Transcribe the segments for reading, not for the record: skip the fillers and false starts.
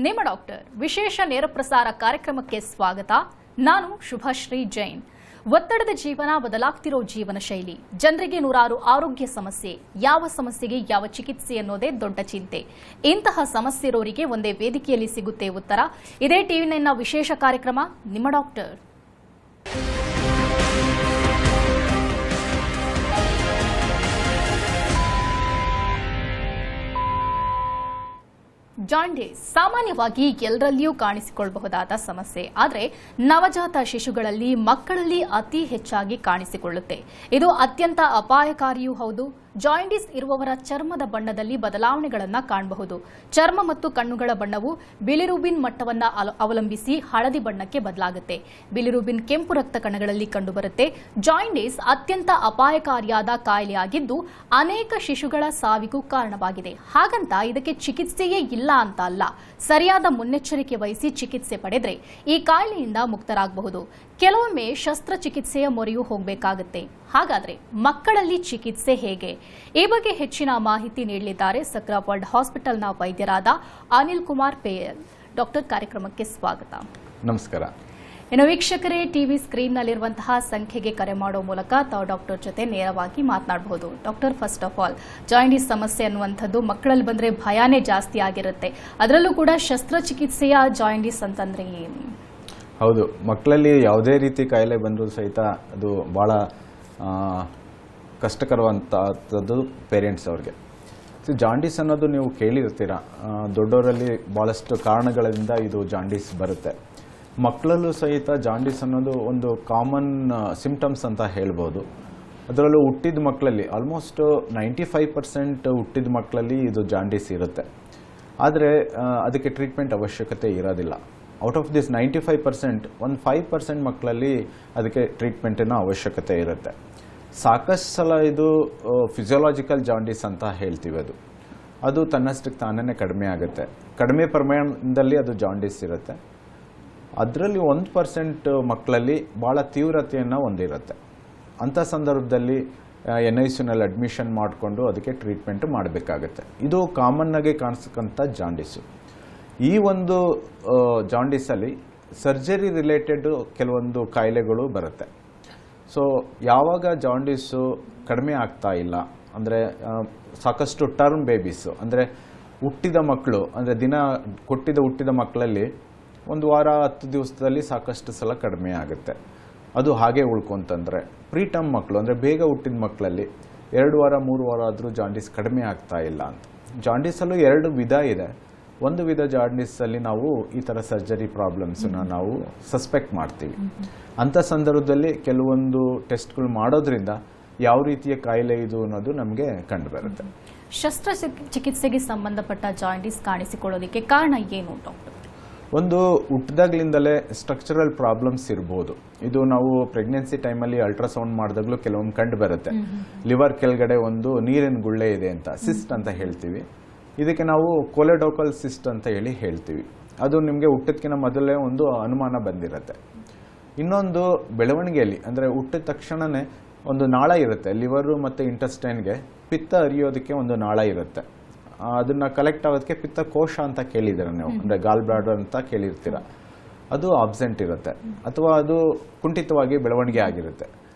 ನಿಮ್ಮ ಡಾಕ್ಟರ್ ವಿಶೇಷ ನೇರ ಪ್ರಸಾರ ಕಾರ್ಯಕ್ರಮಕ್ಕೆ ಸ್ವಾಗತ. ನಾನು ಶುಭಶ್ರೀ ಜೈನ್. ಒತ್ತಡದ ಜೀವನ, ಬದಲಾಗ್ತಿರೋ ಜೀವನ ಶೈಲಿ, ಜನರಿಗೆ ನೂರಾರು ಆರೋಗ್ಯ ಸಮಸ್ಯೆ, ಯಾವ ಸಮಸ್ಯೆಗೆ ಯಾವ ಚಿಕಿತ್ಸೆ ಅನ್ನೋದೇ ದೊಡ್ಡ ಚಿಂತೆ. ಇಂತಹ ಸಮಸ್ಯೆ ಇರೋರಿಗೆ ಒಂದೇ ವೇದಿಕೆಯಲ್ಲಿ ಸಿಗುತ್ತೆ ಉತ್ತರ. ಇದೇ ಟಿವಿ9ನ ವಿಶೇಷ ಕಾರ್ಯಕ್ರಮ ನಿಮ್ಮ ಡಾಕ್ಟರ್. ಜಾಂಡೀಸ್ ಸಾಮಾನ್ಯವಾಗಿ ಎಲ್ಲರಲ್ಲಿಯೂ ಕಾಣಿಸಿಕೊಳ್ಳಬಹುದಾದ ಸಮಸ್ಯೆ. ಆದರೆ ನವಜಾತ ಶಿಶುಗಳಲ್ಲಿ, ಮಕ್ಕಳಲ್ಲಿ ಅತಿ ಹೆಚ್ಚಾಗಿ ಕಾಣಿಸಿಕೊಳ್ಳುತ್ತೆ. ಇದು ಅತ್ಯಂತ ಅಪಾಯಕಾರಿಯೂ ಹೌದು. ಜಾಂಡೀಸ್ ಇರುವವರ ಚರ್ಮದ ಬಣ್ಣದಲ್ಲಿ ಬದಲಾವಣೆಗಳನ್ನು ಕಾಣಬಹುದು. ಚರ್ಮ ಮತ್ತು ಕಣ್ಣುಗಳ ಬಣ್ಣವು ಬಿಲಿರುಬಿನ್ ಮಟ್ಟವನ್ನು ಅವಲಂಬಿಸಿ ಹಳದಿ ಬಣ್ಣಕ್ಕೆ ಬದಲಾಗುತ್ತೆ. ಬಿಲಿರುಬಿನ್ ಕೆಂಪು ರಕ್ತ ಕಣಗಳಲ್ಲಿ ಕಂಡುಬರುತ್ತೆ. ಜಾಂಡೀಸ್ ಅತ್ಯಂತ ಅಪಾಯಕಾರಿಯಾದ ಕಾಯಿಲೆಯಾಗಿದ್ದು ಅನೇಕ ಶಿಶುಗಳ ಸಾವಿಗೂ ಕಾರಣವಾಗಿದೆ. ಹಾಗಂತ ಇದಕ್ಕೆ ಚಿಕಿತ್ಸೆಯೇ ಇಲ್ಲ ಅಂತ ಅಲ್ಲ. ಸರಿಯಾದ ಮುನ್ನೆಚ್ಚರಿಕೆ ವಹಿಸಿ ಚಿಕಿತ್ಸೆ ಪಡೆದರೆ ಈ ಕಾಯಿಲೆಯಿಂದ ಮುಕ್ತರಾಗಬಹುದು. ಕೆಲವೊಮ್ಮೆ ಶಸ್ತ್ರಚಿಕಿತ್ಸೆಯ ಮೊರೆಯೂ ಹೋಗಬೇಕಾಗುತ್ತೆ. ಹಾಗಾದ್ರೆ ಮಕ್ಕಳಲ್ಲಿ ಚಿಕಿತ್ಸೆ ಹೇಗೆ? ಈ ಬಗ್ಗೆ ಹೆಚ್ಚಿನ ಮಾಹಿತಿ ನೀಡಲಿದ್ದಾರೆ ಸಕ್ರಾಪರ್ಡ್ ಹಾಸ್ಪಿಟಲ್ನ ವೈದ್ಯರಾದ ಅನಿಲ್ ಕುಮಾರ್ ಪೇಯಲ್. ಡಾಕ್ಟರ್, ಕಾರ್ಯಕ್ರಮಕ್ಕೆ ಸ್ವಾಗತ. ನಮಸ್ಕಾರ. ಇನ್ನು ವೀಕ್ಷಕರೇ, ಟಿವಿ ಸ್ಕ್ರೀನ್ನಲ್ಲಿರುವಂತಹ ಸಂಖ್ಯೆಗೆ ಕರೆ ಮಾಡೋ ಮೂಲಕ ತಾವು ಡಾಕ್ಟರ್ ಜೊತೆ ನೇರವಾಗಿ ಮಾತನಾಡಬಹುದು. Doctor, first of all, jaundice ಸಮಸ್ಯೆ ಅನ್ನುವಂಥದ್ದು ಮಕ್ಕಳಲ್ಲಿ ಬಂದರೆ ಭಯಾನೇ ಜಾಸ್ತಿ ಆಗಿರುತ್ತೆ. ಅದರಲ್ಲೂ ಕೂಡ ಶಸ್ತ್ರಚಿಕಿತ್ಸೆಯ ಜಾಂಡೀಸ್ ಅಂತಂದ್ರೆ ಏನು? ಹೌದು, ಮಕ್ಕಳಲ್ಲಿ ಯಾವುದೇ ರೀತಿ ಕಾಯಿಲೆ ಬಂದರೂ ಸಹಿತ ಅದು ಭಾಳ ಕಷ್ಟಕರವಂಥದ್ದು ಪೇರೆಂಟ್ಸ್ ಅವ್ರಿಗೆ. ಜಾಂಡೀಸ್ ಅನ್ನೋದು ನೀವು ಕೇಳಿರ್ತೀರ. ದೊಡ್ಡವರಲ್ಲಿ ಭಾಳಷ್ಟು ಕಾರಣಗಳಿಂದ ಇದು ಜಾಂಡೀಸ್ ಬರುತ್ತೆ. ಮಕ್ಕಳಲ್ಲೂ ಸಹಿತ ಜಾಂಡೀಸ್ ಅನ್ನೋದು ಒಂದು ಕಾಮನ್ ಸಿಂಪ್ಟಮ್ಸ್ ಅಂತ ಹೇಳ್ಬೋದು. ಅದರಲ್ಲೂ ಹುಟ್ಟಿದ ಮಕ್ಕಳಲ್ಲಿ ಆಲ್ಮೋಸ್ಟ್ 95% ಹುಟ್ಟಿದ ಮಕ್ಕಳಲ್ಲಿ ಇದು ಜಾಂಡೀಸ್ ಇರುತ್ತೆ. ಆದರೆ ಅದಕ್ಕೆ ಟ್ರೀಟ್ಮೆಂಟ್ ಅವಶ್ಯಕತೆ ಇರೋದಿಲ್ಲ. ಔಟ್ ಆಫ್ ದಿಸ್ 95%, ಒಂದು 5% ಮಕ್ಕಳಲ್ಲಿ ಅದಕ್ಕೆ ಟ್ರೀಟ್ಮೆಂಟಿನ ಅವಶ್ಯಕತೆ ಇರುತ್ತೆ. ಸಾಕಷ್ಟು ಸಲ ಇದು ಫಿಸಿಯೋಲಾಜಿಕಲ್ ಜಾಂಡೀಸ್ ಅಂತ ಹೇಳ್ತೀವಿ. ಅದು ತನ್ನಷ್ಟಕ್ಕೆ ತಾನೇ ಕಡಿಮೆ ಆಗುತ್ತೆ. ಕಡಿಮೆ ಪ್ರಮಾಣದಲ್ಲಿ ಅದು ಜಾಂಡೀಸ್ ಇರುತ್ತೆ. ಅದರಲ್ಲಿ 1% ಮಕ್ಕಳಲ್ಲಿ ಭಾಳ ತೀವ್ರತೆಯನ್ನು ಹೊಂದಿರುತ್ತೆ. ಅಂಥ ಸಂದರ್ಭದಲ್ಲಿ NICUನಲ್ಲಿ ಅಡ್ಮಿಷನ್ ಮಾಡಿಕೊಂಡು ಅದಕ್ಕೆ ಟ್ರೀಟ್ಮೆಂಟ್ ಮಾಡಬೇಕಾಗತ್ತೆ. ಇದು ಕಾಮನ್ನಾಗಿ ಕಾಣಿಸ್ತಕ್ಕಂಥ ಜಾಂಡೀಸು. ಈ ಒಂದು ಜಾಂಡೀಸಲ್ಲಿ ಸರ್ಜರಿ ರಿಲೇಟೆಡ್ ಕೆಲವೊಂದು ಕಾಯಿಲೆಗಳು ಬರುತ್ತೆ. ಸೊ ಯಾವಾಗ ಜಾಂಡೀಸು ಕಡಿಮೆ ಆಗ್ತಾ ಇಲ್ಲ ಅಂದರೆ ಸಾಕಷ್ಟು ಟರ್ಮ್ ಬೇಬೀಸು ಅಂದರೆ ಹುಟ್ಟಿದ ಮಕ್ಕಳು ಅಂದರೆ ಹುಟ್ಟಿದ ಮಕ್ಕಳಲ್ಲಿ ಒಂದು ವಾರ 10 ದಿವಸದಲ್ಲಿ ಸಾಕಷ್ಟು ಸಲ ಕಡಿಮೆ ಆಗುತ್ತೆ. ಅದು ಹಾಗೆ ಉಳ್ಕೊಂತಂದರೆ ಪ್ರೀಟರ್ಮ್ ಮಕ್ಕಳು ಅಂದರೆ ಬೇಗ ಹುಟ್ಟಿದ ಮಕ್ಕಳಲ್ಲಿ 2 ವಾರ 3 ವಾರ ಆದರೂ ಜಾಂಡೀಸ್ ಕಡಿಮೆ ಆಗ್ತಾ ಇಲ್ಲ ಅಂತ. ಜಾಂಡೀಸಲ್ಲೂ 2 ವಿಧ ಇದೆ. ಒಂದು ವಿಧ ಜಾಂಡೀಸಲ್ಲಿ ನಾವು ಈ ಥರ ಸರ್ಜರಿ ಪ್ರಾಬ್ಲಮ್ಸನ್ನ ನಾವು ಸಸ್ಪೆಕ್ಟ್ ಮಾಡ್ತೀವಿ. ಅಂಥ ಸಂದರ್ಭದಲ್ಲಿ ಕೆಲವೊಂದು ಟೆಸ್ಟ್ಗಳು ಮಾಡೋದ್ರಿಂದ ಯಾವ ರೀತಿಯ ಕಾಯಿಲೆ ಇದು ಅನ್ನೋದು ನಮಗೆ ಕಂಡುಬರುತ್ತೆ. ಶಸ್ತ್ರಚಿಕಿತ್ಸೆಗೆ ಸಂಬಂಧಪಟ್ಟ ಜಾಂಡೀಸ್ ಕಾಣಿಸಿಕೊಳ್ಳೋದಕ್ಕೆ ಕಾರಣ ಏನು ಡಾಕ್ಟರ್? ಒಂದು ಹುಟ್ಟಿದಾಗ್ಲಿಂದಲೇ ಸ್ಟ್ರಕ್ಚರಲ್ ಪ್ರಾಬ್ಲಮ್ಸ್ ಇರ್ಬೋದು. ಇದು ನಾವು ಪ್ರೆಗ್ನೆನ್ಸಿ ಟೈಮಲ್ಲಿ ಅಲ್ಟ್ರಾಸೌಂಡ್ ಮಾಡಿದಾಗಲೂ ಕೆಲವೊಮ್ಮೆ ಕಂಡು ಬರುತ್ತೆ. ಲಿವರ್ ಕೆಳಗಡೆ ಒಂದು ನೀರಿನ ಗುಳ್ಳೆ ಇದೆ ಅಂತ, ಸಿಸ್ಟ್ ಅಂತ ಹೇಳ್ತೀವಿ. ಇದಕ್ಕೆ ನಾವು ಕೊಲೆಡೋಕಲ್ ಸಿಸ್ಟ್ ಅಂತ ಹೇಳ್ತೀವಿ. ಅದು ನಿಮಗೆ ಹುಟ್ಟಿದ್ಕಿಂತ ಮೊದಲೇ ಒಂದು ಅನುಮಾನ ಬಂದಿರುತ್ತೆ. ಇನ್ನೊಂದು ಬೆಳವಣಿಗೆಯಲ್ಲಿ ಅಂದರೆ ಹುಟ್ಟಿದ ತಕ್ಷಣವೇ ಒಂದು ನಾಳ ಇರುತ್ತೆ. ಲಿವರು ಮತ್ತು ಇಂಟೆಸ್ಟೈನ್ಗೆ ಪಿತ್ತ ಹರಿಯೋದಕ್ಕೆ ಒಂದು ನಾಳ ಇರುತ್ತೆ. ಅದನ್ನು ಕಲೆಕ್ಟ್ ಆಗೋದಕ್ಕೆ ಪಿತ್ತ ಕೋಶ ಅಂತ ಕೇಳಿದ್ದೀರ ನೀವು, ಅಂದರೆ ಗಾಲ್ ಬ್ಲಾಡರ್ ಅಂತ ಕೇಳಿರ್ತೀರ. ಅದು ಆಬ್ಸೆಂಟ್ ಇರುತ್ತೆ ಅಥವಾ ಅದು ಕುಂಠಿತವಾಗಿ ಬೆಳವಣಿಗೆ ಆಗಿರುತ್ತೆ.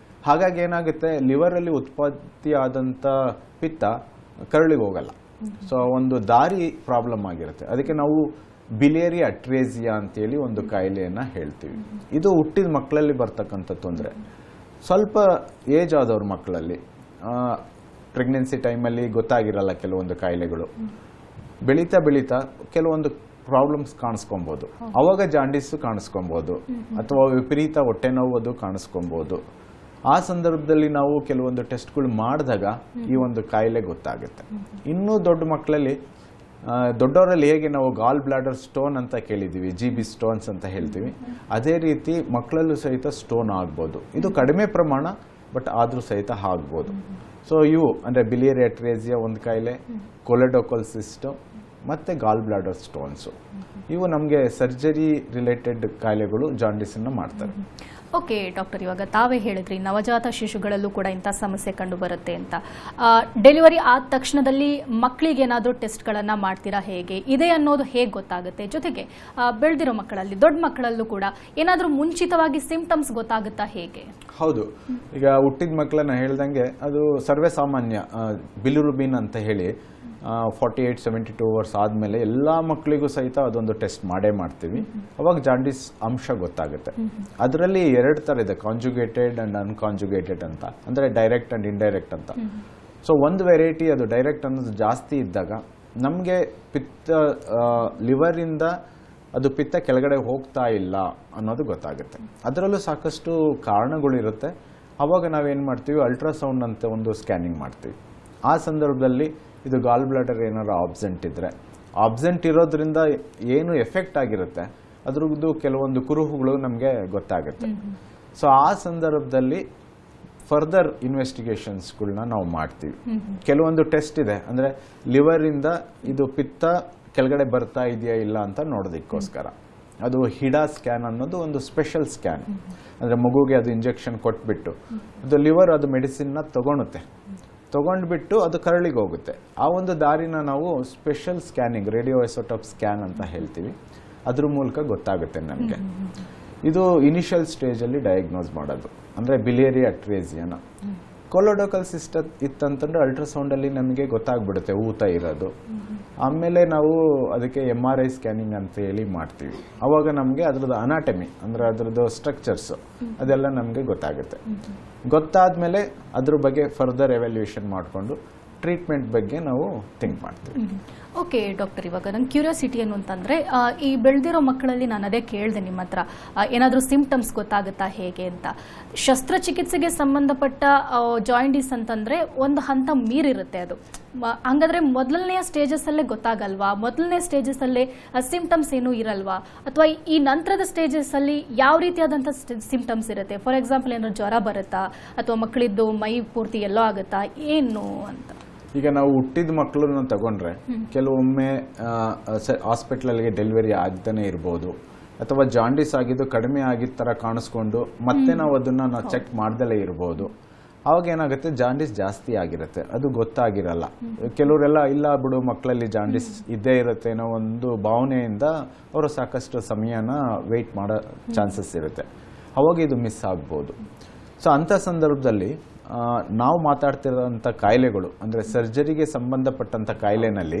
ಹಾಗಾಗಿ ಏನಾಗುತ್ತೆ, ಲಿವರಲ್ಲಿ ಉತ್ಪತ್ತಿ ಆದಂಥ ಪಿತ್ತ ಕರಳಿಗೆ ಹೋಗಲ್ಲ. ಸೊ ಒಂದು ದಾರಿ ಪ್ರಾಬ್ಲಮ್ ಆಗಿರುತ್ತೆ. ಅದಕ್ಕೆ ನಾವು ಬಿಲಿಯರಿ ಅಟ್ರೇಸಿಯಾ ಅಂತೇಳಿ ಒಂದು ಕಾಯಿಲೆಯನ್ನು ಹೇಳ್ತೀವಿ. ಇದು ಹುಟ್ಟಿದ ಮಕ್ಕಳಲ್ಲಿ ಬರ್ತಕ್ಕಂಥ ತೊಂದರೆ. ಸ್ವಲ್ಪ ಏಜ್ ಆದವ್ರ ಮಕ್ಕಳಲ್ಲಿ ಪ್ರೆಗ್ನೆನ್ಸಿ ಟೈಮಲ್ಲಿ ಗೊತ್ತಾಗಿರಲ್ಲ ಕೆಲವೊಂದು ಕಾಯಿಲೆಗಳು. ಬೆಳೀತಾ ಕೆಲವೊಂದು ಪ್ರಾಬ್ಲಮ್ಸ್ ಕಾಣಿಸ್ಕೊಬೋದು. ಅವಾಗ ಜಾಂಡೀಸು ಕಾಣಿಸ್ಕೊಬೋದು ಅಥವಾ ವಿಪರೀತ ಹೊಟ್ಟೆ ನೋವು ಅದು ಕಾಣಿಸ್ಕೊಬೋದು. ಆ ಸಂದರ್ಭದಲ್ಲಿ ನಾವು ಕೆಲವೊಂದು ಟೆಸ್ಟ್ಗಳು ಮಾಡಿದಾಗ ಈ ಒಂದು ಕಾಯಿಲೆ ಗೊತ್ತಾಗುತ್ತೆ. ಇನ್ನೂ ದೊಡ್ಡ ಮಕ್ಕಳಲ್ಲಿ, ದೊಡ್ಡವರಲ್ಲಿ ಹೇಗೆ ನಾವು ಗಾಲ್ ಬ್ಲಾಡರ್ ಸ್ಟೋನ್ ಅಂತ ಕೇಳಿದ್ದೀವಿ, GB ಸ್ಟೋನ್ಸ್ ಅಂತ ಹೇಳ್ತೀವಿ, ಅದೇ ರೀತಿ ಮಕ್ಕಳಲ್ಲೂ ಸಹಿತ ಸ್ಟೋನ್ ಆಗ್ಬೋದು. ಇದು ಕಡಿಮೆ ಪ್ರಮಾಣ, ಬಟ್ ಆದರೂ ಸಹಿತ ಆಗ್ಬೋದು. ಸೊ ಇವು ಅಂದರೆ ಬಿಲಿಯರಿ ಅಟ್ರೇಸಿಯಾ ಒಂದು ಕಾಯಿಲೆ, ಕೊಲೆಡೋಕಲ್ ಸಿಸ್ಟ್ ಮತ್ತು ಗಾಲ್ ಬ್ಲಾಡರ್ ಸ್ಟೋನ್ಸು. ಇವು ನಮಗೆ ಸರ್ಜರಿ ರಿಲೇಟೆಡ್ ಕಾಯಿಲೆಗಳು ಜಾಂಡೀಸನ್ನು ಮಾಡ್ತಾರೆ. ಓಕೆ ಡಾಕ್ಟರ್, ಇವಾಗ ತಾವೇ ಹೇಳಿದ್ರಿ ನವಜಾತ ಶಿಶುಗಳಲ್ಲೂ ಕೂಡ ಇಂಥ ಸಮಸ್ಯೆ ಕಂಡು ಬರುತ್ತೆ ಅಂತ. ಡೆಲಿವರಿ ಆದ ತಕ್ಷಣದಲ್ಲಿ ಮಕ್ಕಳಿಗೆ ಏನಾದರೂ ಟೆಸ್ಟ್ಗಳನ್ನು ಮಾಡ್ತೀರಾ, ಹೇಗೆ ಇದೆ ಅನ್ನೋದು ಹೇಗೆ ಗೊತ್ತಾಗುತ್ತೆ? ಜೊತೆಗೆ ಬೆಳೆದಿರೋ ಮಕ್ಕಳಲ್ಲಿ, ದೊಡ್ಡ ಮಕ್ಕಳಲ್ಲೂ ಕೂಡ ಏನಾದರೂ ಮುಂಚಿತವಾಗಿ ಸಿಂಪ್ಟಮ್ಸ್ ಗೊತ್ತಾಗುತ್ತಾ, ಹೇಗೆ? ಹೌದು, ಈಗ ಹುಟ್ಟಿದ ಮಕ್ಕಳನ್ನ ಹೇಳ್ದಂಗೆ ಅದು ಸರ್ವೇ ಸಾಮಾನ್ಯ. ಬಿಲಿರುಬಿನ್ ಅಂತ ಹೇಳಿ 48-72 ಅವರ್ಸ್ ಆದಮೇಲೆ ಎಲ್ಲ ಮಕ್ಕಳಿಗೂ ಸಹಿತ ಅದೊಂದು ಟೆಸ್ಟ್ ಮಾಡೇ ಮಾಡ್ತೀವಿ. ಅವಾಗ ಜಾಂಡೀಸ್ ಅಂಶ ಗೊತ್ತಾಗುತ್ತೆ. ಅದರಲ್ಲಿ 2 ಥರ ಇದೆ, ಕಾಂಜುಗೇಟೆಡ್ ಅಂಡ್ ಅನ್ಕಾಂಜುಗೇಟೆಡ್ ಅಂತ, ಅಂದರೆ ಡೈರೆಕ್ಟ್ ಅಂಡ್ ಇಂಡೈರೆಕ್ಟ್ ಅಂತ. ಸೊ ಒಂದು ವೆರೈಟಿ ಅದು ಡೈರೆಕ್ಟ್ ಅನ್ನೋದು ಜಾಸ್ತಿ ಇದ್ದಾಗ ನಮಗೆ ಪಿತ್ತ ಲಿವರಿಂದ ಅದು ಪಿತ್ತ ಕೆಳಗಡೆ ಹೋಗ್ತಾ ಇಲ್ಲ ಅನ್ನೋದು ಗೊತ್ತಾಗುತ್ತೆ. ಅದರಲ್ಲೂ ಸಾಕಷ್ಟು ಕಾರಣಗಳಿರುತ್ತೆ. ಅವಾಗ ನಾವೇನು ಮಾಡ್ತೀವಿ, ಅಲ್ಟ್ರಾಸೌಂಡ್ ಅಂತ ಒಂದು ಸ್ಕ್ಯಾನಿಂಗ್ ಮಾಡ್ತೀವಿ. ಆ ಸಂದರ್ಭದಲ್ಲಿ ಇದು ಗಾಲ್ ಬ್ಲಾಡರ್ ಏನಾರು ಆಬ್ಸೆಂಟ್ ಇರೋದ್ರಿಂದ ಏನು ಎಫೆಕ್ಟ್ ಆಗಿರುತ್ತೆ ಅದ್ರದ್ದು ಕೆಲವೊಂದು ಕುರುಹುಗಳು ನಮಗೆ ಗೊತ್ತಾಗುತ್ತೆ. ಸೊ ಆ ಸಂದರ್ಭದಲ್ಲಿ ಫರ್ದರ್ ಇನ್ವೆಸ್ಟಿಗೇಷನ್ಸ್ಗಳನ್ನ ನಾವು ಮಾಡ್ತೀವಿ. ಕೆಲವೊಂದು ಟೆಸ್ಟ್ ಇದೆ, ಅಂದರೆ ಲಿವರಿಂದ ಇದು ಪಿತ್ತ ಕೆಳಗಡೆ ಬರ್ತಾ ಇದೆಯಾ ಇಲ್ಲ ಅಂತ ನೋಡೋದಕ್ಕೋಸ್ಕರ. ಅದು ಹಿಡಾ ಸ್ಕ್ಯಾನ್ ಅನ್ನೋದು ಒಂದು ಸ್ಪೆಷಲ್ ಸ್ಕ್ಯಾನ್. ಅಂದರೆ ಮಗುಗೆ ಅದು ಇಂಜೆಕ್ಷನ್ ಕೊಟ್ಬಿಟ್ಟು ಅದು ಲಿವರ್ ಅದು ಮೆಡಿಸಿನ್ನ ತಗೊಂಡ್ಬಿಟ್ಟು ಅದು ಕರಳಿಗೆ ಹೋಗುತ್ತೆ. ಆ ಒಂದು ದಾರಿನ ನಾವು special scanning, radio isotope scan ಅಂತ ಹೇಳ್ತೀವಿ. ಅದ್ರ ಮೂಲಕ ಗೊತ್ತಾಗುತ್ತೆ ನಮಗೆ. ಇದು ಇನಿಷಿಯಲ್ ಸ್ಟೇಜಲ್ಲಿ ಡಯಾಗ್ನೋಸ್ ಮಾಡೋದು, ಅಂದರೆ ಬಿಲಿಯರಿ ಅಟ್ರೇಸಿಯಾನ. ಕೊಲೋಡೋಕಲ್ ಸಿಸ್ಟಮ್ ಇತ್ತಂತಂದ್ರೆ ಅಲ್ಟ್ರಾಸೌಂಡಲ್ಲಿ ನಮಗೆ ಗೊತ್ತಾಗ್ಬಿಡುತ್ತೆ ಊತ ಇರೋದು. ಆಮೇಲೆ ನಾವು ಅದಕ್ಕೆ MRI ಸ್ಕ್ಯಾನಿಂಗ್ ಅಂತ ಹೇಳಿ ಮಾಡ್ತೀವಿ. ಅವಾಗ ನಮಗೆ ಅದ್ರದ್ದು ಅನಾಟಮಿ, ಅಂದರೆ ಅದ್ರದ್ದು ಸ್ಟ್ರಕ್ಚರ್ಸ್ ಅದೆಲ್ಲ ನಮಗೆ ಗೊತ್ತಾಗುತ್ತೆ. ಗೊತ್ತಾದ್ಮೇಲೆ ಅದ್ರ ಬಗ್ಗೆ ಫರ್ದರ್ ಎವ್ಯಾಲ್ಯೂಯೇಷನ್ ಮಾಡಿಕೊಂಡು ಟ್ರೀಟ್ಮೆಂಟ್ ಬಗ್ಗೆ ನಾವು ಥಿಂಕ್ ಮಾಡ್ತೀವಿ. ಓಕೆ ಡಾಕ್ಟರ್, ಇವಾಗ ನಂಗೆ ಕ್ಯೂರಿಯಾಸಿಟಿ ಏನು ಅಂತಂದರೆ, ಈ ಬೆಳೆದಿರೋ ಮಕ್ಕಳಲ್ಲಿ ನಾನು ಅದೇ ಕೇಳಿದೆ ನಿಮ್ಮ ಹತ್ರ, ಏನಾದರೂ ಸಿಂಪ್ಟಮ್ಸ್ ಗೊತ್ತಾಗುತ್ತಾ ಹೇಗೆ ಅಂತ. ಶಸ್ತ್ರಚಿಕಿತ್ಸೆಗೆ ಸಂಬಂಧಪಟ್ಟ ಜಾಯಿಂಡೀಸ್ ಅಂತಂದರೆ ಒಂದು ಹಂತ ಮೀರಿರುತ್ತೆ ಅದು. ಹಂಗಾದ್ರೆ ಮೊದಲನೆಯ ಸ್ಟೇಜಸ್ಸಲ್ಲೇ ಗೊತ್ತಾಗಲ್ವಾ? ಮೊದಲನೇ ಸ್ಟೇಜಸ್ಸಲ್ಲೇ ಸಿಂಪ್ಟಮ್ಸ್ ಏನೂ ಇರಲ್ವಾ? ಅಥವಾ ಈ ನಂತರದ ಸ್ಟೇಜಸ್ಸಲ್ಲಿ ಯಾವ ರೀತಿಯಾದಂಥ ಸಿಂಪ್ಟಮ್ಸ್ ಇರುತ್ತೆ? ಫಾರ್ ಎಕ್ಸಾಂಪಲ್ ಏನಾದ್ರು ಜ್ವರ ಬರುತ್ತಾ, ಅಥವಾ ಮಕ್ಕಳಿದ್ದು ಮೈ ಪೂರ್ತಿ ಎಲ್ಲೋ ಆಗುತ್ತಾ, ಏನು ಅಂತ? ಈಗ ನಾವು ಹುಟ್ಟಿದ ಮಕ್ಕಳನ್ನ ತಗೊಂಡ್ರೆ ಕೆಲವೊಮ್ಮೆ ಹಾಸ್ಪಿಟಲ್ಗೆ ಡೆಲಿವರಿ ಆಗ್ತಾನೆ ಇರ್ಬೋದು, ಅಥವಾ ಜಾಂಡೀಸ್ ಆಗಿದ್ದು ಕಡಿಮೆ ಆಗಿದ್ದ ಥರ ಕಾಣಿಸ್ಕೊಂಡು ಮತ್ತೆ ನಾವು ಅದನ್ನು ಚೆಕ್ ಮಾಡ್ದಲೇ ಇರ್ಬೋದು. ಅವಾಗ ಏನಾಗುತ್ತೆ, ಜಾಂಡೀಸ್ ಜಾಸ್ತಿ ಆಗಿರುತ್ತೆ, ಅದು ಗೊತ್ತಾಗಿರಲ್ಲ. ಕೆಲವರೆಲ್ಲ ಇಲ್ಲ ಬಿಡು ಮಕ್ಕಳಲ್ಲಿ ಜಾಂಡೀಸ್ ಇದ್ದೇ ಇರುತ್ತೆ ಅನ್ನೋ ಒಂದು ಭಾವನೆಯಿಂದ ಅವರು ಸಾಕಷ್ಟು ಸಮಯನ ವೆಯ್ಟ್ ಮಾಡೋ ಚಾನ್ಸಸ್ ಇರುತ್ತೆ. ಅವಾಗ ಇದು ಮಿಸ್ ಆಗ್ಬೋದು. ಸೊ ಅಂಥ ಸಂದರ್ಭದಲ್ಲಿ ನಾವು ಮಾತಾಡ್ತಿರೋಂಥ ಕಾಯಿಲೆಗಳು, ಅಂದರೆ ಸರ್ಜರಿಗೆ ಸಂಬಂಧಪಟ್ಟಂಥ ಕಾಯಿಲೆನಲ್ಲಿ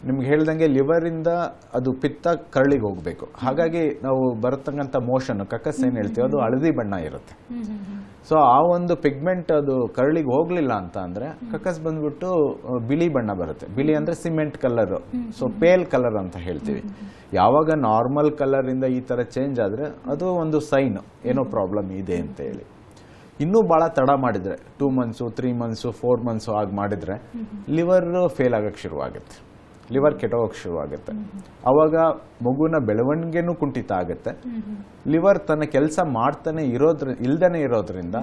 ನಿಮ್ಗೆ ಹೇಳ್ದಂಗೆ ಲಿವರಿಂದ ಅದು ಪಿತ್ತ ಕರಳಿಗೆ ಹೋಗಬೇಕು. ಹಾಗಾಗಿ ನಾವು ಬರತಕ್ಕಂಥ ಮೋಷನ್, ಕಕ್ಕಸ್ ಏನು ಹೇಳ್ತೀವಿ, ಅದು ಹಳದಿ ಬಣ್ಣ ಇರುತ್ತೆ. ಸೊ ಆ ಒಂದು ಪಿಗ್ಮೆಂಟ್ ಅದು ಕರಳಿಗೆ ಹೋಗ್ಲಿಲ್ಲ ಅಂತ ಅಂದರೆ ಕಕ್ಕಸ್ ಬಂದ್ಬಿಟ್ಟು ಬಿಳಿ ಬಣ್ಣ ಬರುತ್ತೆ. ಬಿಳಿ ಅಂದರೆ cement colour, so pale colour ಅಂತ ಹೇಳ್ತೀವಿ. ಯಾವಾಗ ನಾರ್ಮಲ್ ಕಲರಿಂದ ಈ ಥರ ಚೇಂಜ್ ಆದರೆ ಅದು ಒಂದು ಸೈನ್ ಏನೋ ಪ್ರಾಬ್ಲಮ್ ಇದೆ ಅಂತ ಹೇಳಿ. ಇನ್ನೂ ಭಾಳ ತಡ ಮಾಡಿದರೆ 2 months 3 months 4 months ಆಗಿ ಮಾಡಿದರೆ ಲಿವರ್ ಫೇಲ್ ಆಗಕ್ಕೆ ಶುರುವಾಗುತ್ತೆ, ಲಿವರ್ ಕೆಟ್ಟೋಗಕ್ಕೆ ಶುರುವಾಗುತ್ತೆ. ಅವಾಗ ಮಗುನ ಬೆಳವಣಿಗೆನೂ ಕುಂಠಿತ ಆಗುತ್ತೆ. ಲಿವರ್ ತನ್ನ ಕೆಲಸ ಮಾಡ್ತಾನೆ ಇಲ್ದೇ ಇರೋದ್ರಿಂದ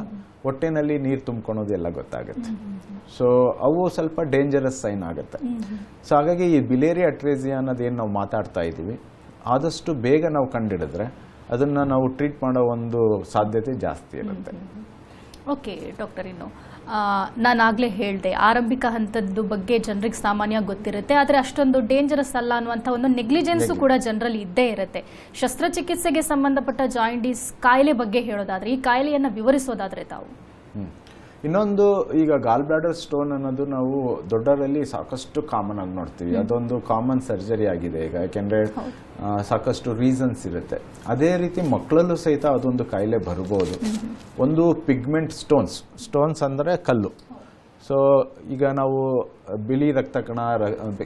ಹೊಟ್ಟೆನಲ್ಲಿ ನೀರು ತುಂಬ್ಕೊಳೋದು ಎಲ್ಲ ಗೊತ್ತಾಗುತ್ತೆ. ಸೊ ಅವು ಸ್ವಲ್ಪ ಡೇಂಜರಸ್ ಸೈನ್ ಆಗುತ್ತೆ. ಸೊ ಹಾಗಾಗಿ ಈ ಬಿಲಿಯರಿ ಅಟ್ರೇಸಿಯಾ ಅನ್ನೋದೇನು ನಾವು ಮಾತಾಡ್ತಾ ಇದ್ದೀವಿ, ಆದಷ್ಟು ಬೇಗ ನಾವು ಕಂಡಿಡಿದ್ರೆ ಅದನ್ನು ನಾವು ಟ್ರೀಟ್ ಮಾಡೋ ಒಂದು ಸಾಧ್ಯತೆ ಜಾಸ್ತಿ ಇರುತ್ತೆ. ಓಕೆ ಡಾಕ್ಟರ್, ಇನ್ನು ನಾನಾಗಲೇ ಹೇಳಿದೆ ಆರಂಭಿಕ ಹಂತದ ಬಗ್ಗೆ ಜನರಿಗೆ ಸಾಮಾನ್ಯ ಗೊತ್ತಿರುತ್ತೆ, ಆದರೆ ಅಷ್ಟೊಂದು ಡೇಂಜರಸ್ ಅಲ್ಲ ಅನ್ನುವಂಥ ಒಂದು ನೆಗ್ಲಿಜೆನ್ಸು ಕೂಡ ಜನರಲ್ಲಿ ಇದ್ದೇ ಇರುತ್ತೆ. ಶಸ್ತ್ರಚಿಕಿತ್ಸೆಗೆ ಸಂಬಂಧಪಟ್ಟ ಜಾಯಿಂಡೀಸ್ ಕಾಯಿಲೆ ಬಗ್ಗೆ ಹೇಳೋದಾದ್ರೆ, ಈ ಕಾಯಿಲೆಯನ್ನು ವಿವರಿಸೋದಾದ್ರೆ ತಾವು? ಇನ್ನೊಂದು, ಈಗ ಗಾಲ್ ಬ್ಲಾಡರ್ ಸ್ಟೋನ್ ಅನ್ನೋದು ನಾವು ದೊಡ್ಡವರಲ್ಲಿ ಸಾಕಷ್ಟು ಕಾಮನ್ ಆಗಿ ನೋಡ್ತೀವಿ. ಅದೊಂದು ಕಾಮನ್ ಸರ್ಜರಿ ಆಗಿದೆ ಈಗ, ಯಾಕೆಂದ್ರೆ ಸಾಕಷ್ಟು ರೀಸನ್ಸ್ ಇರುತ್ತೆ. ಅದೇ ರೀತಿ ಮಕ್ಕಳಲ್ಲೂ ಸಹಿತ ಅದೊಂದು ಕಾಯಿಲೆ ಬರ್ಬೋದು. ಒಂದು ಪಿಗ್ಮೆಂಟ್ ಸ್ಟೋನ್ಸ್ ಅಂದರೆ ಕಲ್ಲು. ಸೊ ಈಗ ನಾವು ಬಿಳಿ ರಕ್ತ ಕಣ,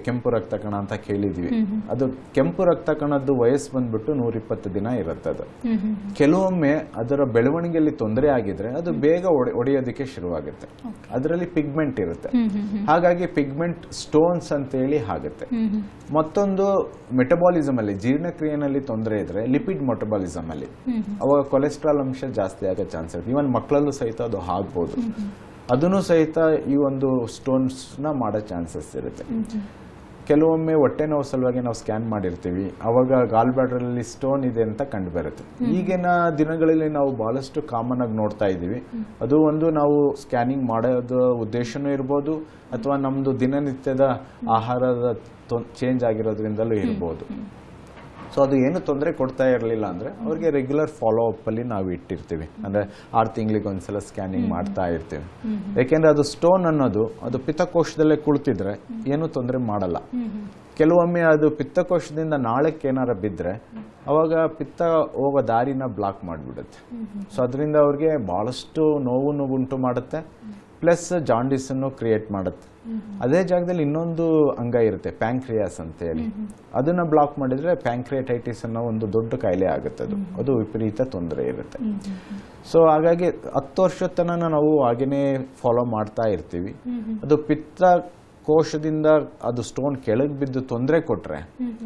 ಕೆಂಪು ರಕ್ತ ಕಣ ಅಂತ ಕೇಳಿದ್ವಿ. ಅದು ಕೆಂಪು ರಕ್ತ ಕಣದ್ದು ವಯಸ್ಸು ಬಂದ್ಬಿಟ್ಟು 120 ದಿನ ಇರುತ್ತೆ. ಅದು ಕೆಲವೊಮ್ಮೆ ಅದರ ಬೆಳವಣಿಗೆಯಲ್ಲಿ ತೊಂದರೆ ಆಗಿದ್ರೆ ಅದು ಬೇಗ ಒಡೆಯೋದಕ್ಕೆ ಶುರುವಾಗುತ್ತೆ. ಅದರಲ್ಲಿ ಪಿಗ್ಮೆಂಟ್ ಇರುತ್ತೆ, ಹಾಗಾಗಿ ಪಿಗ್ಮೆಂಟ್ ಸ್ಟೋನ್ಸ್ ಅಂತ ಹೇಳಿ ಆಗುತ್ತೆ. ಮತ್ತೊಂದು ಮೆಟಬಾಲಿಸಮ್ ಅಲ್ಲಿ, ಜೀರ್ಣಕ್ರಿಯೆನಲ್ಲಿ ತೊಂದರೆ ಇದ್ರೆ ಲಿಪಿಡ್ ಮೆಟಬಾಲಿಸಮ್ ಅಲ್ಲಿ ಅವಾಗ ಕೊಲೆಸ್ಟ್ರಾಲ್ ಅಂಶ ಜಾಸ್ತಿ ಆಗೋ ಚಾನ್ಸ್ ಇರುತ್ತೆ. ಇವನ್ ಮಕ್ಕಳಲ್ಲೂ ಸಹಿತ ಅದು ಆಗ್ಬೋದು. ಅದನ್ನು ಸಹಿತ ಈ ಒಂದು ಸ್ಟೋನ್ಸ್ನ ಮಾಡೋ ಚಾನ್ಸಸ್ ಇರುತ್ತೆ. ಕೆಲವೊಮ್ಮೆ ಹೊಟ್ಟೆ ನೋವು ಸಲುವಾಗಿ ನಾವು ಸ್ಕ್ಯಾನ್ ಮಾಡಿರ್ತೀವಿ, ಅವಾಗ ಗಾಲ್ ಬ್ಲಾಡರಲ್ಲಿ ಸ್ಟೋನ್ ಇದೆ ಅಂತ ಕಂಡು ಬರುತ್ತೆ. ಈಗಿನ ದಿನಗಳಲ್ಲಿ ನಾವು ಬಹಳಷ್ಟು ಕಾಮನ್ ಆಗಿ ನೋಡ್ತಾ ಇದ್ದೀವಿ. ಅದು ಒಂದು ನಾವು ಸ್ಕ್ಯಾನಿಂಗ್ ಮಾಡೋದ ಉದ್ದೇಶನೂ ಇರ್ಬೋದು, ಅಥವಾ ನಮ್ದು ದಿನನಿತ್ಯದ ಆಹಾರದ ಚೇಂಜ್ ಆಗಿರೋದ್ರಿಂದಲೂ ಇರ್ಬೋದು. ಸೊ ಅದು ಏನು ತೊಂದರೆ ಕೊಡ್ತಾ ಇರಲಿಲ್ಲ ಅಂದ್ರೆ ಅವ್ರಿಗೆ ರೆಗ್ಯುಲರ್ ಫಾಲೋ ಅಪ್ ಅಲ್ಲಿ ನಾವು ಇಟ್ಟಿರ್ತೀವಿ. ಅಂದ್ರೆ 6 ತಿಂಗಳಿಗೆ ಒಂದ್ಸಲ ಸ್ಕ್ಯಾನಿಂಗ್ ಮಾಡ್ತಾ ಇರ್ತೀವಿ. ಯಾಕೆಂದ್ರೆ ಅದು ಸ್ಟೋನ್ ಅನ್ನೋದು ಅದು ಪಿತ್ತಕೋಶದಲ್ಲೇ ಕುಳಿತಿದ್ರೆ ಏನು ತೊಂದರೆ ಮಾಡಲ್ಲ. ಕೆಲವೊಮ್ಮೆ ಅದು ಪಿತ್ತಕೋಶದಿಂದ ನಾಳಕ್ಕೆ ಏನಾರ ಬಿದ್ದರೆ ಅವಾಗ ಪಿತ್ತ ಹೋಗೋ ದಾರಿನ ಬ್ಲಾಕ್ ಮಾಡಿಬಿಡುತ್ತೆ. ಸೊ ಅದರಿಂದ ಅವ್ರಿಗೆ ಬಹಳಷ್ಟು ನೋವು ಉಂಟು ಮಾಡುತ್ತೆ, ಪ್ಲಸ್ ಜಾಂಡಿಸ್ ಅನ್ನು ಕ್ರಿಯೇಟ್ ಮಾಡುತ್ತೆ. ಅದೇ ಜಾಗದಲ್ಲಿ ಇನ್ನೊಂದು ಅಂಗ ಇರುತ್ತೆ, ಪ್ಯಾಂಕ್ರಿಯಾಸ್ ಅಂತ ಹೇಳಿ. ಅದನ್ನ ಬ್ಲಾಕ್ ಮಾಡಿದ್ರೆ ಪ್ಯಾಂಕ್ರಿಯಟೈಟಿಸ್ ಅನ್ನೋ ಒಂದು ದೊಡ್ಡ ಕಾಯಿಲೆ ಆಗುತ್ತೆ. ಅದು ವಿಪರೀತ ತೊಂದರೆ ಇರುತ್ತೆ. ಸೊ ಹಾಗಾಗಿ 10 ವರ್ಷದ ತನಕ ನಾವು ಹಾಗೇನೆ ಫಾಲೋ ಮಾಡ್ತಾ ಇರ್ತೀವಿ. ಅದು ಪಿತ್ತ ಕೋಶದಿಂದ ಅದು ಸ್ಟೋನ್ ಕೆಳಗೆ ಬಿದ್ದು ತೊಂದರೆ ಕೊಟ್ರೆ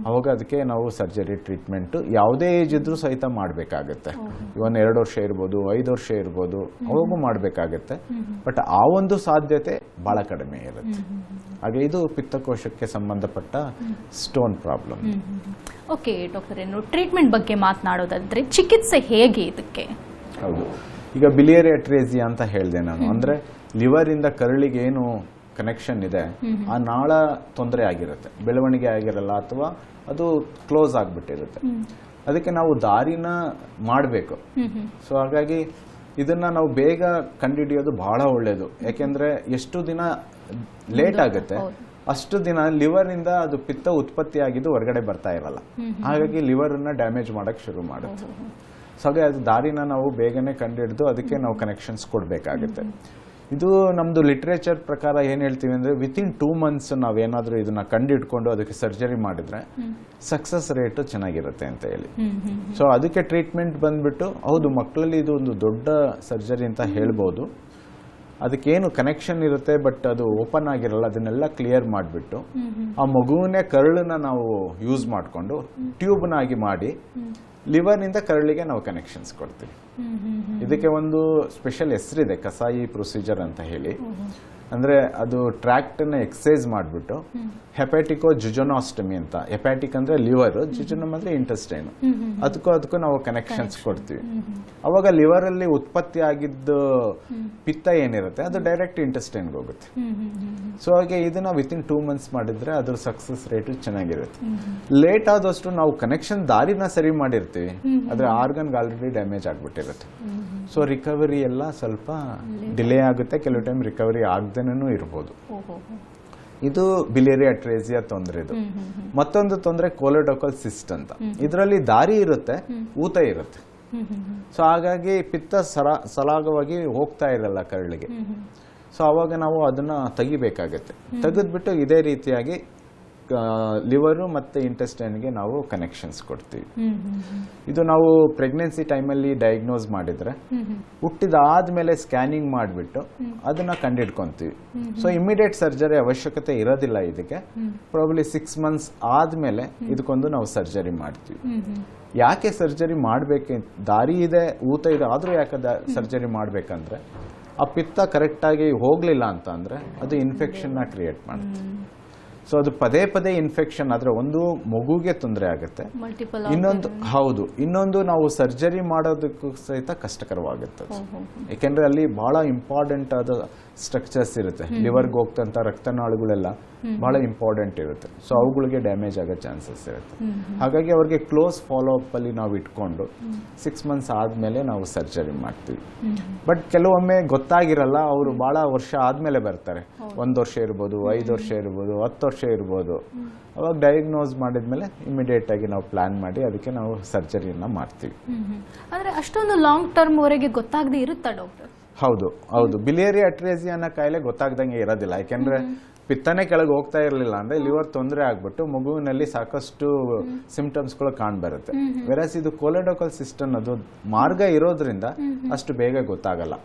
ಅವಾಗ ಅದಕ್ಕೆ ನಾವು ಸರ್ಜರಿ ಟ್ರೀಟ್ಮೆಂಟ್ ಯಾವುದೇ ಏಜ್ ಇದ್ರೂ ಸಹಿತ ಮಾಡಬೇಕಾಗತ್ತೆ. ಇವನ್ 2 ವರ್ಷ ಇರ್ಬೋದು, 5 ವರ್ಷ ಇರ್ಬೋದು, ಅವಾಗೂ ಮಾಡಬೇಕಾಗತ್ತೆ. ಬಟ್ ಆ ಒಂದು ಸಾಧ್ಯತೆ ಬಹಳ ಕಡಿಮೆ ಇರುತ್ತೆ. ಹಾಗೆ ಇದು ಪಿತ್ತಕೋಶಕ್ಕೆ ಸಂಬಂಧಪಟ್ಟ ಸ್ಟೋನ್ ಪ್ರಾಬ್ಲಮ್. ಓಕೆ ಡಾಕ್ಟರ್, ಇನ್ನು ಟ್ರೀಟ್ಮೆಂಟ್ ಬಗ್ಗೆ ಮಾತನಾಡೋದಾದ್ರೆ ಚಿಕಿತ್ಸೆ ಹೇಗೆ ಇದಕ್ಕೆ? ಹೌದು, ಈಗ ಬಿಲಿಯರಿ ಅಟ್ರೇಸಿಯಾ ಅಂತ ಹೇಳಿದೆ ನಾನು. ಅಂದ್ರೆ ಲಿವರ್ ಇಂದ ಕರಳಿಗೆ ಏನು ಕನೆಕ್ಷನ್ ಇದೆ, ಆ ನಾಳ ತೊಂದರೆ ಆಗಿರುತ್ತೆ, ಬೆಳವಣಿಗೆ ಆಗಿರಲ್ಲ, ಅಥವಾ ಅದು ಕ್ಲೋಸ್ ಆಗ್ಬಿಟ್ಟಿರುತ್ತೆ. ಅದಕ್ಕೆ ನಾವು ದಾರಿನ ಮಾಡಬೇಕು. ಸೊ ಹಾಗಾಗಿ ಇದನ್ನ ನಾವು ಬೇಗ ಕಂಡುಹಿಡಿಯೋದು ಬಹಳ ಒಳ್ಳೇದು. ಯಾಕೆಂದ್ರೆ ಎಷ್ಟು ದಿನ ಲೇಟ್ ಆಗುತ್ತೆ ಅಷ್ಟು ದಿನ ಲಿವರ್ ಇಂದ ಅದು ಪಿತ್ತ ಉತ್ಪತ್ತಿ ಆಗಿದ್ದು ಹೊರಗಡೆ ಬರ್ತಾ ಇರಲ್ಲ. ಹಾಗಾಗಿ ಲಿವರ್ ಅನ್ನ ಡ್ಯಾಮೇಜ್ ಮಾಡಕ್ ಶುರು ಮಾಡುತ್ತೆ. ಸೊ ಹಾಗೆ ಅದು ದಾರಿನ ನಾವು ಬೇಗನೆ ಕಂಡುಹಿಡಿದು ಅದಕ್ಕೆ ನಾವು ಕನೆಕ್ಷನ್ಸ್ ಕೊಡ್ಬೇಕಾಗುತ್ತೆ. ಇದು ನಮ್ದು ಲಿಟ್ರೇಚರ್ ಪ್ರಕಾರ ಏನ್ ಹೇಳ್ತೀವಿ ಅಂದ್ರೆ ವಿತಿನ್ 2 months ನಾವೇನಾದ್ರೂ ಇದನ್ನ ಕಂಡಿಡ್ಕೊಂಡು ಅದಕ್ಕೆ ಸರ್ಜರಿ ಮಾಡಿದ್ರೆ ಸಕ್ಸಸ್ ರೇಟ್ ಚೆನ್ನಾಗಿರುತ್ತೆ ಅಂತ ಹೇಳಿ. ಸೊ ಅದಕ್ಕೆ ಟ್ರೀಟ್ಮೆಂಟ್ ಬಂದ್ಬಿಟ್ಟು ಹೌದು, ಮಕ್ಕಳಲ್ಲಿ ಇದು ಒಂದು ದೊಡ್ಡ ಸರ್ಜರಿ ಅಂತ ಹೇಳ್ಬೋದು. ಅದಕ್ಕೇನು ಕನೆಕ್ಷನ್ ಇರುತ್ತೆ ಬಟ್ ಅದು ಓಪನ್ ಆಗಿರಲ್ಲ, ಅದನ್ನೆಲ್ಲ ಕ್ಲಿಯರ್ ಮಾಡಿಬಿಟ್ಟು ಆ ಮಗುವನ್ನೇ ಕರಳನ್ನ ನಾವು ಯೂಸ್ ಮಾಡಿಕೊಂಡು ಟ್ಯೂಬ್ನಾಗಿ ಮಾಡಿ ಲಿವರ್ ನಿಂದ ಕರಳಿಗೆ ನಾವು ಕನೆಕ್ಷನ್ಸ್ ಕೊಡ್ತೀವಿ. ಇದಕ್ಕೆ ಒಂದು ಸ್ಪೆಷಲ್ ಹೆಸರಿದೆ, ಕಸಾಯಿ ಪ್ರೊಸೀಜರ್ ಅಂತ ಹೇಳಿ. ಅಂದ್ರೆ ಅದು ಟ್ರ್ಯಾಕ್ಟ್ ನ ಎಕ್ಸೈಸ್ ಮಾಡಿಬಿಟ್ಟು ಹೆಪಾಟಿಕೋ ಜುಜೊನಾಸ್ಟಮಿ ಅಂತ. ಹೆಪಾಟಿಕ್ ಅಂದ್ರೆ ಲಿವರ್, ಜುಜೊನಮ್ ಅಂದ್ರೆ ಇಂಟೆಸ್ಟೈನ್. ಅದಕ್ಕೂ ನಾವು ಕನೆಕ್ಷನ್ಸ್ ಕೊಡ್ತೀವಿ. ಅವಾಗ ಲಿವರ್ ಅಲ್ಲಿ ಉತ್ಪತ್ತಿ ಆಗಿದ್ದ ಪಿತ್ತ ಏನಿರುತ್ತೆ ಅದು ಡೈರೆಕ್ಟ್ ಇಂಟೆಸ್ಟೈನ್ಗೆ ಹೋಗುತ್ತೆ. ಸೊ ಹಾಗೆ ಇದನ್ನ ವಿತಿನ್ 2 months ಮಾಡಿದ್ರೆ ಅದ್ರ ಸಕ್ಸಸ್ ರೇಟ್ ಚೆನ್ನಾಗಿರುತ್ತೆ. ಲೇಟ್ ಆದಷ್ಟು ನಾವು ಕನೆಕ್ಷನ್ ದಾರಿನ ಸರಿ ಮಾಡಿರ್ತೀವಿ, ಆದ್ರೆ ಆರ್ಗನ್ಗೆ ಆಲ್ರೆಡಿ ಡ್ಯಾಮೇಜ್ ಆಗ್ಬಿಟ್ಟಿರುತ್ತೆ. ಸೊ ರಿಕವರಿ ಎಲ್ಲ ಸ್ವಲ್ಪ ಡಿಲೇ ಆಗುತ್ತೆ, ಕೆಲವು ಟೈಮ್ ರಿಕವರಿ ಆಗದೇನೂ ಇರ್ಬೋದು. ಇದು ಬಿಲಿಯರಿ ಅಟ್ರೇಸಿಯಾ ತೊಂದರೆ. ಇದು ಮತ್ತೊಂದು ತೊಂದರೆ ಕೋಲೆಡೋಕಲ್ ಸಿಸ್ಟ್ ಅಂತ. ಇದರಲ್ಲಿ ದಾರಿ ಇರುತ್ತೆ, ಊತ ಇರುತ್ತೆ. ಸೊ ಹಾಗಾಗಿ ಪಿತ್ತ ಸರಾಗವಾಗಿ ಹೋಗ್ತಾ ಇರಲ್ಲ ಕರಳಿಗೆ. ಸೊ ಅವಾಗ ನಾವು ಅದನ್ನ ತೆಗಿಬೇಕಾಗತ್ತೆ. ತೆಗೆದ್ಬಿಟ್ಟು ಇದೇ ರೀತಿಯಾಗಿ ಲಿವರು ಮತ್ತೆ ಇಂಟೆಸ್ಟೈನ್ಗೆ ನಾವು ಕನೆಕ್ಷನ್ಸ್ ಕೊಡ್ತೀವಿ. ಇದು ನಾವು ಪ್ರೆಗ್ನೆನ್ಸಿ ಟೈಮಲ್ಲಿ ಡಯಾಗ್ನೋಸ್ ಮಾಡಿದ್ರೆ ಹುಟ್ಟಿದಾದ್ಮೇಲೆ ಸ್ಕ್ಯಾನಿಂಗ್ ಮಾಡಿಬಿಟ್ಟು ಅದನ್ನ ಕಂಡಿಡ್ಕೊಂತೀವಿ. ಸೊ ಇಮಿಡಿಯೇಟ್ ಸರ್ಜರಿ ಅವಶ್ಯಕತೆ ಇರೋದಿಲ್ಲ ಇದಕ್ಕೆ. ಪ್ರಾಬಬ್ಲಿ 6 months ಆದ್ಮೇಲೆ ಇದಕ್ಕೊಂದು ನಾವು ಸರ್ಜರಿ ಮಾಡ್ತೀವಿ. ಯಾಕೆ ಸರ್ಜರಿ ಮಾಡ್ಬೇಕು? ದಾರಿ ಇದೆ, ಊತ ಇದೆ, ಆದ್ರೂ ಯಾಕೆ ಸರ್ಜರಿ ಮಾಡ್ಬೇಕಂದ್ರೆ ಆ ಪಿತ್ತ ಕರೆಕ್ಟ್ ಆಗಿ ಹೋಗ್ಲಿಲ್ಲ ಅಂತ ಅಂದ್ರೆ ಅದು ಇನ್ಫೆಕ್ಷನ್ ನ ಕ್ರಿಯೇಟ್ ಮಾಡುತ್ತೆ. ಸೊ ಅದು ಪದೇ ಪದೇ ಇನ್ಫೆಕ್ಷನ್ ಆದ್ರೆ ಒಂದು ಮಗುಗೆ ತೊಂದರೆ ಆಗುತ್ತೆ, ಇನ್ನೊಂದು ನಾವು ಸರ್ಜರಿ ಮಾಡೋದಕ್ಕೂ ಸಹಿತ ಕಷ್ಟಕರವಾಗುತ್ತೆ. ಯಾಕೆಂದ್ರೆ ಅಲ್ಲಿ ಬಹಳ ಇಂಪಾರ್ಟೆಂಟ್ ಆದ ಸ್ಟ್ರಕ್ಚರ್ಸ್ ಇರುತ್ತೆ. ಲಿವರ್ಗೆ ಹೋಗ್ತಂತ ರಕ್ತನಾಳುಗಳೆಲ್ಲ ಬಹಳ ಇಂಪಾರ್ಟೆಂಟ್ ಇರುತ್ತೆ. ಸೊ ಅವುಗಳಿಗೆ ಡ್ಯಾಮೇಜ್ ಆಗೋ ಚಾನ್ಸಸ್ ಇರುತ್ತೆ. ಹಾಗಾಗಿ ಅವ್ರಿಗೆ ಕ್ಲೋಸ್ ಫಾಲೋ ಅಪ್ ಅಲ್ಲಿ ನಾವು ಇಟ್ಕೊಂಡು 6 months ಆದ್ಮೇಲೆ ನಾವು ಸರ್ಜರಿ ಮಾಡ್ತೀವಿ. ಬಟ್ ಕೆಲವೊಮ್ಮೆ ಗೊತ್ತಾಗಿರಲ್ಲ, ಅವರು ಬಹಳ ವರ್ಷ ಆದ್ಮೇಲೆ ಬರ್ತಾರೆ. 1 ವರ್ಷ ಇರ್ಬೋದು, 5 ವರ್ಷ ಇರ್ಬೋದು, 10 ವರ್ಷ ಇರ್ಬೋದು. ಅವಾಗ ಡಯಾಗ್ನೋಸ್ ಮಾಡಿದ್ಮೇಲೆ ಇಮಿಡಿಯೇಟ್ ಆಗಿ ನಾವು ಪ್ಲಾನ್ ಮಾಡಿ ಅದಕ್ಕೆ ನಾವು ಸರ್ಜರಿಯನ್ನ ಮಾಡ್ತೀವಿ. ಅಂದ್ರೆ ಅಷ್ಟೊಂದು ಲಾಂಗ್ ಟರ್ಮ್ ವರೆಗೆ ಗೊತ್ತಾಗದೆ ಇರುತ್ತಾ ಡಾಕ್ಟರ್? ಹೌದು. ಬಿಲಿಯರಿ ಅಟ್ರೇಸಿಯಾ ಅನ್ನೋ ಕಾಯಿಲೆ ಗೊತ್ತಾಗ್ದಂಗೆ ಇರೋದಿಲ್ಲ. ಯಾಕೆಂದ್ರೆ ಪಿತ್ತನೆ ಕೆಳಗೆ ಹೋಗ್ತಾ ಇರಲಿಲ್ಲ ಅಂದ್ರೆ ಲಿವರ್ ತೊಂದರೆ ಆಗ್ಬಿಟ್ಟು ಮಗುವಿನಲ್ಲಿ ಸಾಕಷ್ಟು ಸಿಂಪ್ಟಮ್ಸ್ಗಳು ಕಾಣ್ಬರುತ್ತೆ. ವೆರಸ್ ಇದು ಕೋಲೆಡೋಕಲ್ ಸಿಸ್ಟಮ್ ಅದು ಮಾರ್ಗ ಇರೋದ್ರಿಂದ ಅಷ್ಟು ಬೇಗ ಗೊತ್ತಾಗಲ್ಲ,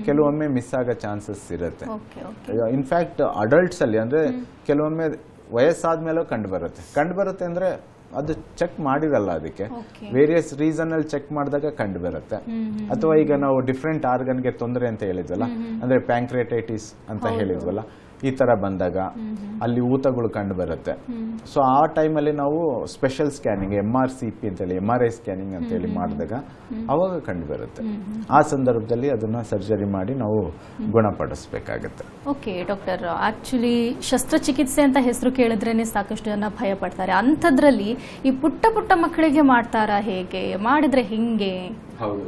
ಕೆಲವೊಮ್ಮೆ ಮಿಸ್ ಆಗೋ ಚಾನ್ಸಸ್ ಇರುತ್ತೆ. ಇನ್ಫ್ಯಾಕ್ಟ್ ಅಡಲ್ಟ್ಸ್ ಅಲ್ಲಿ ಅಂದ್ರೆ ಕೆಲವೊಮ್ಮೆ ವಯಸ್ಸಾದ್ಮೇಲೂ ಕಂಡು ಬರುತ್ತೆ ಅಂದ್ರೆ ಅದು ಚೆಕ್ ಮಾಡಿರಲ್ಲ, ಅದಕ್ಕೆ ವೇರಿಯಸ್ ರೀಸನ್ ಅಲ್ಲಿ ಚೆಕ್ ಮಾಡಿದಾಗ ಕಂಡು ಬರುತ್ತೆ. ಅಥವಾ ಈಗ ನಾವು ಡಿಫ್ರೆಂಟ್ ಆರ್ಗನ್ಗೆ ತೊಂದರೆ ಅಂತ ಹೇಳಿದ್ವಲ್ಲ, ಅಂದ್ರೆ ಪ್ಯಾಂಕ್ರಿಯಟೈಟಿಸ್ ಅಂತ ಹೇಳಿದ್ವಲ್ಲ, ಈ ತರ ಬಂದಾಗ ಅಲ್ಲಿ ಊತಗಳು ಕಂಡು ಬರುತ್ತೆ. ಸೊ ಆ ಟೈಮಲ್ಲಿ ನಾವು ಸ್ಪೆಷಲ್ ಸ್ಕ್ಯಾನಿಂಗ್ MRCP ಅಂತೇಳಿ MRI ಸ್ಕ್ಯಾನಿಂಗ್ ಅಂತೇಳಿ ಮಾಡಿದಾಗ ಅವಾಗ ಕಂಡು ಬರುತ್ತೆ. ಆ ಸಂದರ್ಭದಲ್ಲಿ ಅದನ್ನ ಸರ್ಜರಿ ಮಾಡಿ ನಾವು ಗುಣಪಡಿಸಬೇಕಾಗುತ್ತೆ. ಓಕೆ ಡಾಕ್ಟರ್, ಆಕ್ಚುಲಿ ಶಸ್ತ್ರಚಿಕಿತ್ಸೆ ಅಂತ ಹೆಸರು ಕೇಳಿದ್ರೇನೆ ಸಾಕಷ್ಟು ಜನ ಭಯ ಪಡ್ತಾರೆ. ಅಂಥದ್ರಲ್ಲಿ ಈ ಪುಟ್ಟ ಪುಟ್ಟ ಮಕ್ಕಳಿಗೆ ಮಾಡ್ತಾರಾ, ಹೇಗೆ ಮಾಡಿದ್ರೆ ಹಿಂಗೆ? ಹೌದು,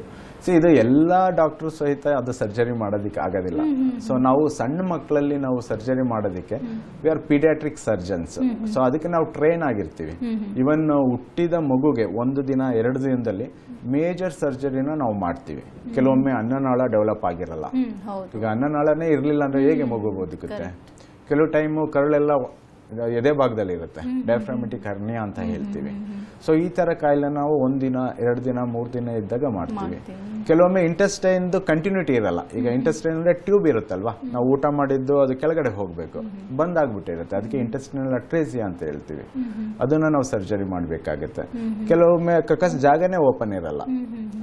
ಇದು ಎಲ್ಲ ಡಾಕ್ಟರ್ ಸಹಿತ ಅದು ಸರ್ಜರಿ ಮಾಡೋದಕ್ಕೆ ಆಗೋದಿಲ್ಲ. ಸೊ ನಾವು ಸಣ್ಣ ಮಕ್ಕಳಲ್ಲಿ ನಾವು ಸರ್ಜರಿ ಮಾಡೋದಕ್ಕೆ we are paediatric surgeons. So ಅದಕ್ಕೆ ನಾವು ಟ್ರೈನ್ ಆಗಿರ್ತೀವಿ. ಇವನ್ ಹುಟ್ಟಿದ ಮಗುಗೆ 1 ದಿನ 2 ದಿನದಲ್ಲಿ ಮೇಜರ್ ಸರ್ಜರಿನ ನಾವು ಮಾಡ್ತೀವಿ. ಕೆಲವೊಮ್ಮೆ ಅನ್ನನಾಳ ಡೆವಲಪ್ ಆಗಿರಲ್ಲ. ಈಗ ಅನ್ನನಾಳನೇ ಇರ್ಲಿಲ್ಲ ಅಂದ್ರೆ ಹೇಗೆ ಮಗು ಬದುಕುತ್ತೆ? ಕೆಲವು ಟೈಮು ಕರಳೆಲ್ಲ ಎದೆ ಭಾಗದಲ್ಲಿ ಇರುತ್ತೆ, ಡಯಾಫ್ರಾಮೆಟಿಕ್ ಹರ್ನಿಯಾ ಅಂತ ಹೇಳ್ತೀವಿ. ಸೊ ಈ ತರ ಕಾಯಿಲೆ ನಾವು 1 ದಿನ 2 ದಿನ 3 ದಿನ ಇದ್ದಾಗ ಮಾಡ್ತೀವಿ. ಕೆಲವೊಮ್ಮೆ ಇಂಟೆಸ್ಟೈನ್ ಕಂಟಿನ್ಯೂಟಿ ಇರಲ್ಲ. ಈಗ ಇಂಟೆಸ್ಟೈನ್ ಅಂದ್ರೆ ಟ್ಯೂಬ್ ಇರುತ್ತಲ್ವಾ, ನಾವು ಊಟ ಮಾಡಿದ್ದು ಅದು ಕೆಳಗಡೆ ಹೋಗ್ಬೇಕು, ಬಂದಾಗ್ಬಿಟ್ಟಿರುತ್ತೆ. ಅದಕ್ಕೆ ಇಂಟೆಸ್ಟೈನಲ್ ಅಟ್ರೇಸಿಯಾ ಅಂತ ಹೇಳ್ತೀವಿ. ಅದನ್ನ ನಾವು ಸರ್ಜರಿ ಮಾಡಬೇಕಾಗುತ್ತೆ. ಕೆಲವೊಮ್ಮೆ ಕಕಸ್ ಜಾಗನೇ ಓಪನ್ ಇರಲ್ಲ,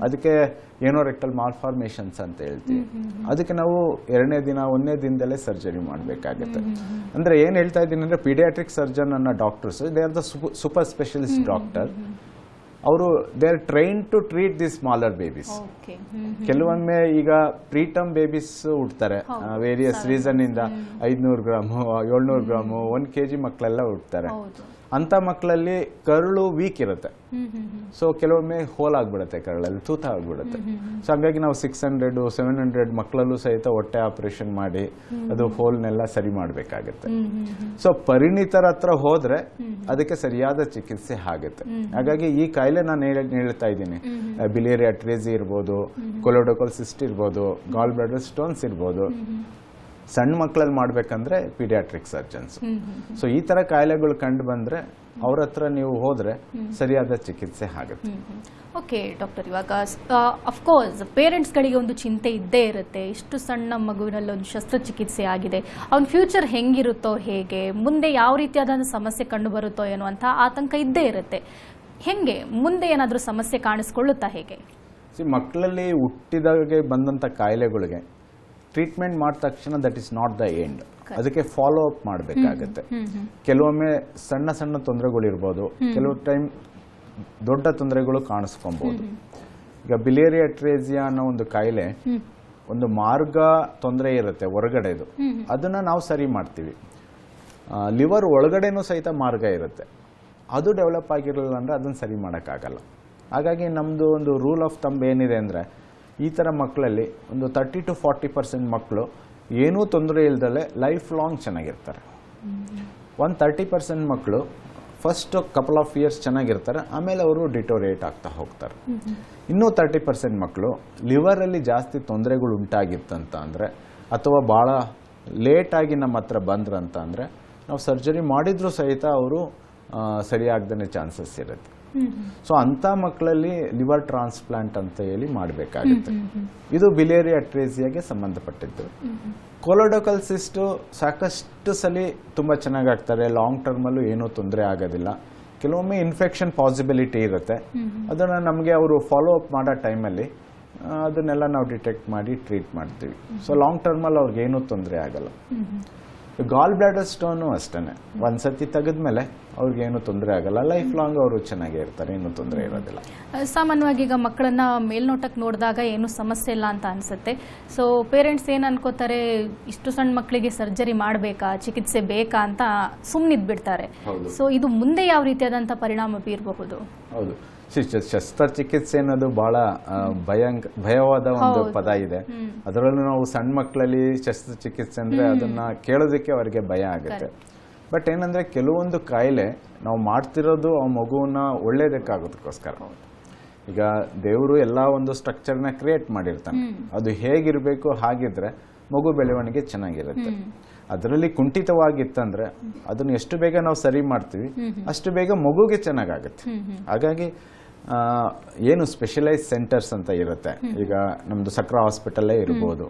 ಅದಕ್ಕೆ ಏನೋ ರೆಕ್ಟಲ್ ಮಾಲ್ಫಾರ್ಮೇಷನ್ಸ್ ಅಂತ ಹೇಳ್ತೀವಿ. ಅದಕ್ಕೆ ನಾವು 2ನೇ ದಿನ 1ನೇ ದಿನದಲ್ಲೇ ಸರ್ಜರಿ ಮಾಡಬೇಕಾಗುತ್ತೆ. ಅಂದ್ರೆ ಏನ್ ಹೇಳ್ತಾ ಇದ್ದೀನಿ ಅಂದ್ರೆ ಪೀಡಿಯಾಟ್ರಿಕ್ ಸರ್ಜನ್ ಅನ್ನೋ doctors they are the super specialist doctor. ಅವರು they are train to treat the smaller babies. ಕೆಲವೊಮ್ಮೆ ಈಗ ಪ್ರೀಟಮ್ ಬೇಬೀಸ್ ಹುಡ್ತಾರೆ, ವೇರಿಯಸ್ ರೀಸನ್ ಇಂದ 500 ಗ್ರಾಮು 700 ಗ್ರಾಮು 1 kg ಮಕ್ಕಳೆಲ್ಲ ಹುಡ್ತಾರೆ. ಅಂತ ಮಕ್ಕಳಲ್ಲಿ ಕರುಳು ವೀಕ್ ಇರುತ್ತೆ. ಸೊ ಕೆಲವೊಮ್ಮೆ ಹೋಲ್ ಆಗ್ಬಿಡುತ್ತೆ, ಕರಳಲ್ಲಿ ತೂತ ಆಗ್ಬಿಡುತ್ತೆ. ಸೊ ಹಾಗಾಗಿ ನಾವು 600 700 ಮಕ್ಕಳಲ್ಲೂ ಸಹಿತ ಹೊಟ್ಟೆ ಆಪರೇಷನ್ ಮಾಡಿ ಅದು ಹೋಲ್ನೆಲ್ಲ ಸರಿ ಮಾಡಬೇಕಾಗುತ್ತೆ. ಸೊ ಪರಿಣಿತರ ಹತ್ರ ಹೋದ್ರೆ ಅದಕ್ಕೆ ಸರಿಯಾದ ಚಿಕಿತ್ಸೆ ಆಗುತ್ತೆ. ಹಾಗಾಗಿ ಈ ಕಾಯಿಲೆ ನಾನು ಹೇಳ್ತಾ ಇದ್ದೀನಿ, ಬಿಲಿಯರಿ ಅಟ್ರೇಸಿ ಇರ್ಬೋದು, ಕೊಲೊಡೋಕಲ್ ಸಿಸ್ಟ್ ಇರ್ಬೋದು, ಗಾಲ್ ಬ್ಲಾಡರ್ ಸ್ಟೋನ್ಸ್ ಇರ್ಬೋದು, ಸಣ್ಣ ಮಕ್ಕಳಲ್ಲಿ ಮಾಡ್ಬೇಕಂದ್ರೆ ಪೀಡಿಯಾಟ್ರಿಕ್ ಸರ್ಜನ್ಸ್. ಸೊ ಈ ತರ ಕಾಯಿಲೆಗಳು ಕಂಡು ಬಂದ್ರೆ ಅವ್ರ ಹತ್ರ ನೀವು ಹೋದ್ರೆ ಸರಿಯಾದ ಚಿಕಿತ್ಸೆ ಆಗುತ್ತೆ. ಓಕೆ ಡಾಕ್ಟರ್, ಇವಾಗ ಅಫ್ಕೋರ್ಸ್ ಪೇರೆಂಟ್ಸ್ಗಳಿಗೆ ಒಂದು ಚಿಂತೆ ಇದ್ದೇ ಇರುತ್ತೆ. ಇಷ್ಟು ಸಣ್ಣ ಮಗುವಿನಲ್ಲಿ ಒಂದು ಶಸ್ತ್ರಚಿಕಿತ್ಸೆ ಆಗಿದೆ, ಅವನ ಫ್ಯೂಚರ್ ಹೆಂಗಿರುತ್ತೋ, ಹೇಗೆ ಮುಂದೆ ಯಾವ ರೀತಿಯಾದ ಸಮಸ್ಯೆ ಕಂಡು ಬರುತ್ತೋ ಏನೋ ಅಂತ ಆತಂಕ ಇದ್ದೇ ಇರುತ್ತೆ. ಹೆಂಗೆ ಮುಂದೆ ಏನಾದರೂ ಸಮಸ್ಯೆ ಕಾಣಿಸ್ಕೊಳ್ಳುತ್ತಾ, ಹೇಗೆ? ಮಕ್ಕಳಲ್ಲಿ ಹುಟ್ಟಿದಾಗೆ ಬಂದಂತ ಕಾಯಿಲೆಗಳಿಗೆ ಟ್ರೀಟ್ಮೆಂಟ್ ಮಾಡಿದ ತಕ್ಷಣ that is not the end. ಅದಕ್ಕೆ ಫಾಲೋ ಅಪ್ ಮಾಡಬೇಕಾಗುತ್ತೆ. ಕೆಲವೊಮ್ಮೆ ಸಣ್ಣ ಸಣ್ಣ ತೊಂದರೆಗಳು ಇರ್ಬೋದು, ಕೆಲವು ಟೈಮ್ ದೊಡ್ಡ ತೊಂದರೆಗಳು ಕಾಣಿಸ್ಕೊಬಹುದು. ಈಗ ಬಿಲಿಯರಿ ಅಟ್ರೇಸಿಯಾ ಅನ್ನೋ ಒಂದು ಕಾಯಿಲೆ ಒಂದು ಮಾರ್ಗ ತೊಂದರೆ ಇರುತ್ತೆ ಹೊರಗಡೆದು, ಅದನ್ನ ನಾವು ಸರಿ ಮಾಡ್ತೀವಿ. ಲಿವರ್ ಒಳಗಡೆನೂ ಸಹಿತ ಮಾರ್ಗ ಇರುತ್ತೆ, ಅದು ಡೆವಲಪ್ ಆಗಿರಲಿಲ್ಲ ಅಂದ್ರೆ ಅದನ್ನ ಸರಿ ಮಾಡೋಕ್ಕಾಗಲ್ಲ. ಹಾಗಾಗಿ ನಮ್ದು ಒಂದು ರೂಲ್ ಆಫ್ ಥಂಬ್ ಏನಿದೆ ಅಂದ್ರೆ ಈ ಥರ ಮಕ್ಕಳಲ್ಲಿ ಒಂದು 30 to 40% ಮಕ್ಕಳು ಏನೂ ತೊಂದರೆ ಇಲ್ದಲೆ ಲೈಫ್ ಲಾಂಗ್ ಚೆನ್ನಾಗಿರ್ತಾರೆ. 30% ಮಕ್ಕಳು ಫಸ್ಟ್ ಕಪಲ್ ಆಫ್ ಇಯರ್ಸ್ ಚೆನ್ನಾಗಿರ್ತಾರೆ, ಆಮೇಲೆ ಅವರು ಡಿಟೋರಿಯೇಟ್ ಆಗ್ತಾ ಹೋಗ್ತಾರೆ. ಇನ್ನೂ 30% ಮಕ್ಕಳು ಲಿವರಲ್ಲಿ ಜಾಸ್ತಿ ತೊಂದರೆಗಳು ಉಂಟಾಗಿತ್ತಂತ ಅಂದರೆ, ಅಥವಾ ಭಾಳ ಲೇಟಾಗಿ ನಮ್ಮ ಹತ್ರ ಬಂದ್ರಂತ ಅಂದರೆ ನಾವು ಸರ್ಜರಿ ಮಾಡಿದ್ರೂ ಸಹಿತ ಅವರು ಸರಿಯಾಗ್ದೇ ಚಾನ್ಸಸ್ ಇರುತ್ತೆ. ಸೊ ಅಂತ ಮಕ್ಕಳಲ್ಲಿ ಲಿವರ್ ಟ್ರಾನ್ಸ್ಪ್ಲಾಂಟ್ ಅಂತ ಹೇಳಿ ಮಾಡಬೇಕಾಗುತ್ತೆ. ಇದು ಬಿಲಿಯರಿ ಅಟ್ರೇಸಿಯಾಗೆ ಸಂಬಂಧಪಟ್ಟಿದ್ದು. ಕೊಲೊಡೋಕಲ್ ಸಿಸ್ಟ್ ಸಾಕಷ್ಟು ಸಲ ತುಂಬಾ ಚೆನ್ನಾಗಿ ಆಗ್ತಾರೆ, ಲಾಂಗ್ ಟರ್ಮಲ್ಲೂ ಏನೂ ತೊಂದರೆ ಆಗೋದಿಲ್ಲ. ಕೆಲವೊಮ್ಮೆ ಇನ್ಫೆಕ್ಷನ್ ಪಾಸಿಬಿಲಿಟಿ ಇರುತ್ತೆ, ಅದನ್ನು ನಮಗೆ ಅವರು ಫಾಲೋ ಅಪ್ ಮಾಡೋ ಟೈಮಲ್ಲಿ ಅದನ್ನೆಲ್ಲ ನಾವು ಡಿಟೆಕ್ಟ್ ಮಾಡಿ ಟ್ರೀಟ್ ಮಾಡ್ತೀವಿ. ಸೊ ಲಾಂಗ್ ಟರ್ಮಲ್ಲಿ ಅವ್ರಿಗೆ ಏನೂ ತೊಂದರೆ ಆಗಲ್ಲ. ಗಾಲ್ ಬ್ಲಾಡರ್ ಸ್ಟೋನು ಅಷ್ಟೇ, ಒಂದ್ಸತಿ ತೆಗೆದ್ಮೇಲೆ ಅವ್ರಿಗೆ ಏನು ತೊಂದರೆ ಆಗಲ್ಲ, ಲೈಫ್ ಲಾಂಗ್ ಅವರು ಚೆನ್ನಾಗೇ ಇರ್ತಾರೆ, ಏನು ತೊಂದರೆ ಇರೋದಿಲ್ಲ. ಸಾಮಾನ್ಯವಾಗಿ ಈಗ ಮಕ್ಕಳನ್ನ ಮೇಲ್ನೋಟಕ್ಕೆ ನೋಡಿದಾಗ ಏನು ಸಮಸ್ಯೆ ಇಲ್ಲ ಅಂತ ಅನ್ಸುತ್ತೆ. ಸೊ ಪೇರೆಂಟ್ಸ್ ಏನ್ ಅನ್ಕೋತಾರೆ, ಇಷ್ಟು ಸಣ್ಣ ಮಕ್ಕಳಿಗೆ ಸರ್ಜರಿ ಮಾಡಬೇಕಾ, ಚಿಕಿತ್ಸೆ ಬೇಕಾ ಅಂತ ಸುಮ್ಮನಿದ್ಬಿಡ್ತಾರೆ. ಸೊ ಇದು ಮುಂದೆ ಯಾವ ರೀತಿಯಾದಂಥ ಪರಿಣಾಮ ಬೀರಬಹುದು? ಹೌದು, ಶಸ್ತ್ರಚಿಕಿತ್ಸೆ ಅನ್ನೋದು ಬಹಳ ಭಯವಾದ ಒಂದು ಪದ ಇದೆ. ಅದರಲ್ಲೂ ನಾವು ಸಣ್ಣ ಮಕ್ಕಳಲ್ಲಿ ಶಸ್ತ್ರಚಿಕಿತ್ಸೆ ಅಂದ್ರೆ ಅದನ್ನ ಕೇಳೋದಕ್ಕೆ ಅವರಿಗೆ ಭಯ ಆಗುತ್ತೆ. ಬಟ್ ಏನಂದ್ರೆ ಕೆಲವೊಂದು ಕಾಯಿಲೆ ನಾವು ಮಾಡ್ತಿರೋದು ಆ ಮಗುವನ್ನ ಒಳ್ಳೇದಕ್ಕಾಗೋದಕ್ಕೋಸ್ಕರ. ಈಗ ದೇವರು ಎಲ್ಲ ಒಂದು ಸ್ಟ್ರಕ್ಚರ್ನ ಕ್ರಿಯೇಟ್ ಮಾಡಿರ್ತಾನೆ, ಅದು ಹೇಗಿರ್ಬೇಕು ಹಾಗಿದ್ರೆ ಮಗು ಬೆಳವಣಿಗೆ ಚೆನ್ನಾಗಿರುತ್ತೆ. ಅದರಲ್ಲಿ ಕುಂಠಿತವಾಗಿತ್ತಂದ್ರೆ ಅದನ್ನ ಎಷ್ಟು ಬೇಗ ನಾವು ಸರಿ ಮಾಡ್ತೀವಿ ಅಷ್ಟು ಬೇಗ ಮಗುಗೆ ಚೆನ್ನಾಗಾಗುತ್ತೆ. ಹಾಗಾಗಿ ಏನು ಸ್ಪೆಷಲೈಸ್ ಸೆಂಟರ್ಸ್ ಅಂತ ಇರುತ್ತೆ, ಈಗ ನಮ್ದು ಸಕ್ರಾ ಹಾಸ್ಪಿಟಲ್ಲೇ ಇರ್ಬೋದು.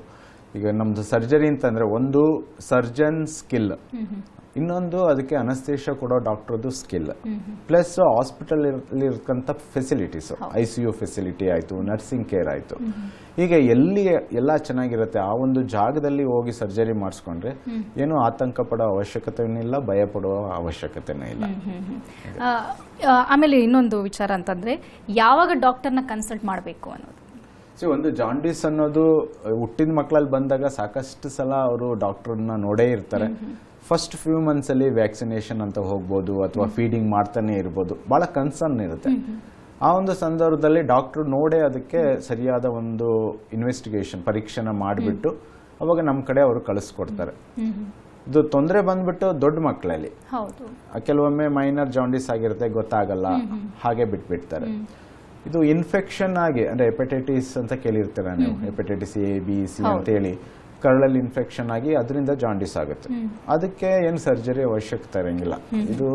ಈಗ ನಮ್ದು ಸರ್ಜರಿ ಅಂತಂದ್ರೆ ಒಂದು ಸರ್ಜನ್ ಸ್ಕಿಲ್ ಇನ್ನೊಂದು ಅದಕ್ಕೆ ಅನಸ್ತೇಷ ಕೊಡೋ ಡಾಕ್ಟರ್ದು ಸ್ಕಿಲ್, ಪ್ಲಸ್ ಹಾಸ್ಪಿಟಲ್ ಇರ್ತಕ್ಕಂಥ ಫೆಸಿಲಿಟೀಸ್, ICU ಫೆಸಿಲಿಟಿ ಆಯಿತು, ನರ್ಸಿಂಗ್ ಕೇರ್ ಆಯಿತು, ಹೀಗೆ ಎಲ್ಲಿ ಎಲ್ಲ ಚೆನ್ನಾಗಿರುತ್ತೆ ಆ ಒಂದು ಜಾಗದಲ್ಲಿ ಹೋಗಿ ಸರ್ಜರಿ ಮಾಡಿಸ್ಕೊಂಡ್ರೆ ಏನು ಆತಂಕ ಪಡೋ ಅವಶ್ಯಕತೆನೂ ಇಲ್ಲ, ಭಯ ಪಡೋ ಅವಶ್ಯಕತೆನೂ ಇಲ್ಲ. ಆಮೇಲೆ ಇನ್ನೊಂದು ವಿಚಾರ ಅಂತಂದ್ರೆ ಯಾವಾಗ ಡಾಕ್ಟರ್ನ ಕನ್ಸಲ್ಟ್ ಮಾಡಬೇಕು ಅನ್ನೋದು. ಒಂದು ಜಾಂಡೀಸ್ ಅನ್ನೋದು ಹುಟ್ಟಿದ ಮಕ್ಕಳಲ್ಲಿ ಬಂದಾಗ ಸಾಕಷ್ಟು ಸಲ ಅವರು ಡಾಕ್ಟರ್ನ ನೋಡೇ ಇರ್ತಾರೆ. ಫಸ್ಟ್ ಫ್ಯೂ ಮಂತ್ಸ್ ಅಲ್ಲಿ ವ್ಯಾಕ್ಸಿನೇಷನ್ ಅಂತ ಹೋಗ್ಬೋದು ಅಥವಾ ಫೀಡಿಂಗ್ ಮಾಡ್ತಾನೆ ಇರ್ಬೋದು, ಬಹಳ ಕನ್ಸರ್ನ್ ಇರುತ್ತೆ. ಆ ಒಂದು ಸಂದರ್ಭದಲ್ಲಿ ಡಾಕ್ಟರ್ ನೋಡೇ ಅದಕ್ಕೆ ಸರಿಯಾದ ಒಂದು ಇನ್ವೆಸ್ಟಿಗೇಷನ್ ಪರೀಕ್ಷೆನ ಮಾಡಿಬಿಟ್ಟು ಅವಾಗ ನಮ್ಮ ಕಡೆ ಅವರು ಕಳಿಸ್ಕೊಡ್ತಾರೆ. ಇದು ತೊಂದರೆ ಬಂದ್ಬಿಟ್ಟು ದೊಡ್ಡ ಮಕ್ಕಳಲ್ಲಿ ಕೆಲವೊಮ್ಮೆ ಮೈನರ್ ಜಾಂಡೀಸ್ ಆಗಿರುತ್ತೆ, ಗೊತ್ತಾಗಲ್ಲ, ಹಾಗೆ ಬಿಟ್ಬಿಡ್ತಾರೆ. ಇದು ಇನ್ಫೆಕ್ಷನ್ ಆಗಿ ಅಂದ್ರೆ ಹೆಪಟೈಟಿಸ್ ಅಂತ ಕೇಳಿರ್ತೀರ ನೀವು, ಹೆಪಟೈಟಿಸ್ A, B, C ಅಂತ ಹೇಳಿ ಕರಳಲ್ಲಿ ಇನ್ಫೆಕ್ಷನ್ ಆಗಿ ಅದರಿಂದ ಜಾಂಡೀಸ್ ಆಗುತ್ತೆ. ಅದಕ್ಕೆ ಏನು ಸರ್ಜರಿ ಅವಶ್ಯಕತೆ ಇರಂಗಿಲ್ಲ. ಇದು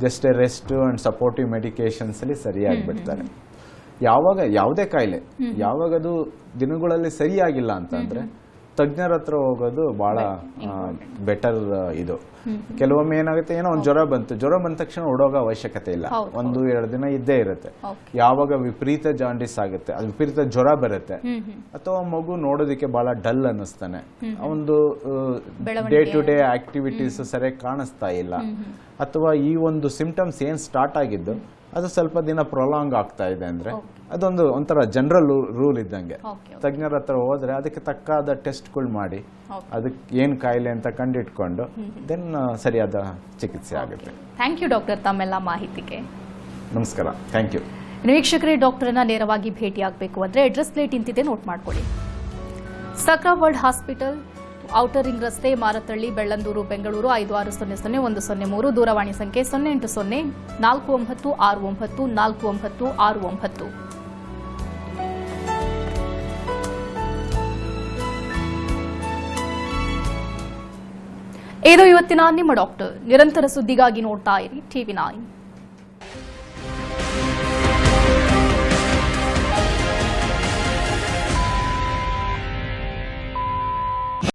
just rest and supportive medications ಅಲ್ಲಿ ಸರಿಯಾಗಿಬಿಡ್ತಾರೆ. ಯಾವಾಗ ಯಾವುದೇ ಕಾಯಿಲೆ ಯಾವಾಗ ಅದು ದಿನಗಳಲ್ಲಿ ಸರಿಯಾಗಿಲ್ಲ ಅಂತಂದ್ರೆ ತಜ್ಞರ ಹತ್ರ ಹೋಗೋದು ಬಹಳ ಬೆಟರ್. ಇದು ಕೆಲವೊಮ್ಮೆ ಏನಾಗುತ್ತೆ, ಏನೋ ಒಂದು ಜ್ವರ ಬಂದ ತಕ್ಷಣ ಓಡೋಗೋ ಅವಶ್ಯಕತೆ ಇಲ್ಲ, 1-2 ದಿನ ಇದ್ದೇ ಇರುತ್ತೆ. ಯಾವಾಗ ವಿಪರೀತ ಜಾಂಡೀಸ್ ಆಗುತ್ತೆ, ಅದು ವಿಪರೀತ ಜ್ವರ ಬರುತ್ತೆ, ಅಥವಾ ಮಗು ನೋಡೋದಕ್ಕೆ ಬಹಳ ಡಲ್ ಅನ್ನಿಸ್ತಾನೆ, ಒಂದು ಡೇ ಟು ಡೇ ಆಕ್ಟಿವಿಟೀಸ್ ಸರಿಯಾಗಿ ಕಾಣಿಸ್ತಾ ಇಲ್ಲ, ಅಥವಾ ಈ ಒಂದು ಸಿಂಪ್ಟಮ್ಸ್ ಏನ್ ಸ್ಟಾರ್ಟ್ ಆಗಿದ್ದು ಅದು ಸ್ವಲ್ಪ ದಿನ ಪ್ರೊಲಾಂಗ್ ಆಗ್ತಾ ಇದೆ ಅಂದ್ರೆ ಅದೊಂದು ಒಂಥರ ಜನರಲ್ ರೂಲ್ ಇದ್ದಂಗೆ. ತಜ್ಞರ ಹತ್ರ ಹೋದ್ರೆ ಅದಕ್ಕೆ ತಕ್ಕಾದ ಟೆಸ್ಟ್ಗಳು ಮಾಡಿ ಅದಕ್ಕೆ ಏನ್ ಕಾಯಿಲೆ ಅಂತ ಕಂಡಿಟ್ಕೊಂಡು ದೆನ್ ಸರಿಯಾದ ಚಿಕಿತ್ಸೆ ಆಗುತ್ತೆ. ಥ್ಯಾಂಕ್ ಯು ಡಾಕ್ಟರ್, ತಮ್ಮೆಲ್ಲ ಮಾಹಿತಿಗೆ. ನಮಸ್ಕಾರ, ಥ್ಯಾಂಕ್ ಯು. ವೀಕ್ಷಕರೇ, ಡಾಕ್ಟರ್ನ ನೇರವಾಗಿ ಭೇಟಿಯಾಗಬೇಕು ಅಂದ್ರೆ ಅಡ್ರೆಸ್ ಪ್ಲೇಟ್ ಇಂತಿದೆ, ನೋಟ್ ಮಾಡ್ಕೊಳ್ಳಿ. Sakra world hospital, outer ring ರಸ್ತೆ, ಮಾರತಳ್ಳಿ, ಬೆಳ್ಳಂದೂರು, ಬೆಂಗಳೂರು 5600-103. ದೂರವಾಣಿ ಸಂಖ್ಯೆ 080-4969-4969. ಇದು ಇವತ್ತಿನ ನಿಮ್ಮ ಡಾಕ್ಟರ್. ನಿರಂತರ ಸುದ್ದಿಗಾಗಿ ನೋಡ್ತಾ ಇರಿ TV9.